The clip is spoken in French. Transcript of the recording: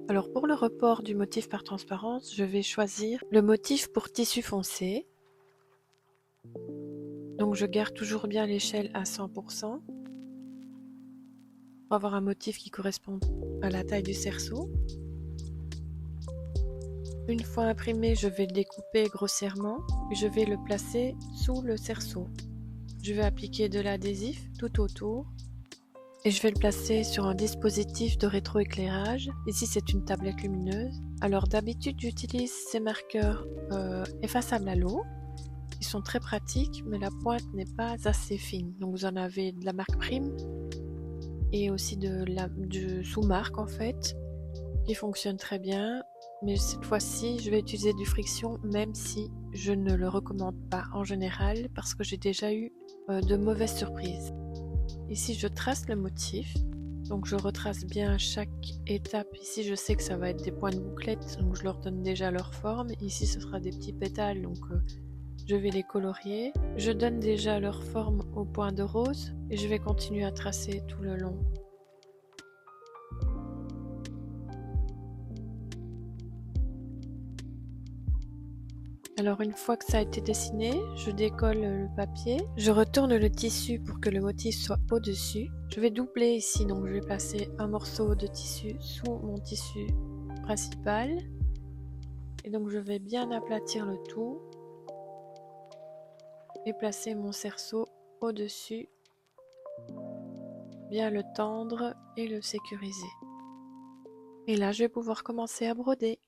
Alors pour le report du motif par transparence, je vais choisir le motif pour tissu foncé. Donc je garde toujours bien l'échelle à 100% pour avoir un motif qui correspond à la taille du cerceau. Une fois imprimé, je vais le découper grossièrement et je vais le placer sous le cerceau. Je vais appliquer de l'adhésif tout autour et je vais le placer sur un dispositif de rétroéclairage. Ici c'est une tablette lumineuse. Alors d'habitude j'utilise ces marqueurs effaçables à l'eau. Ils sont très pratiques mais la pointe n'est pas assez fine. Donc vous en avez de la marque Prime et aussi de sous-marque en fait qui fonctionne très bien. Mais cette fois-ci je vais utiliser du friction même si je ne le recommande pas en général parce que j'ai déjà eu de mauvaises surprises. Ici je trace le motif, donc je retrace bien chaque étape. Ici je sais que ça va être des points de bouclette, donc je leur donne déjà leur forme. Ici ce sera des petits pétales, donc je vais les colorier. Je donne déjà leur forme au point de rose et je vais continuer à tracer tout le long. Alors une fois que ça a été dessiné, je décolle le papier, je retourne le tissu pour que le motif soit au-dessus. Je vais doubler ici, donc je vais placer un morceau de tissu sous mon tissu principal. Et donc je vais bien aplatir le tout et placer mon cerceau au-dessus, bien le tendre et le sécuriser. Et là je vais pouvoir commencer à broder.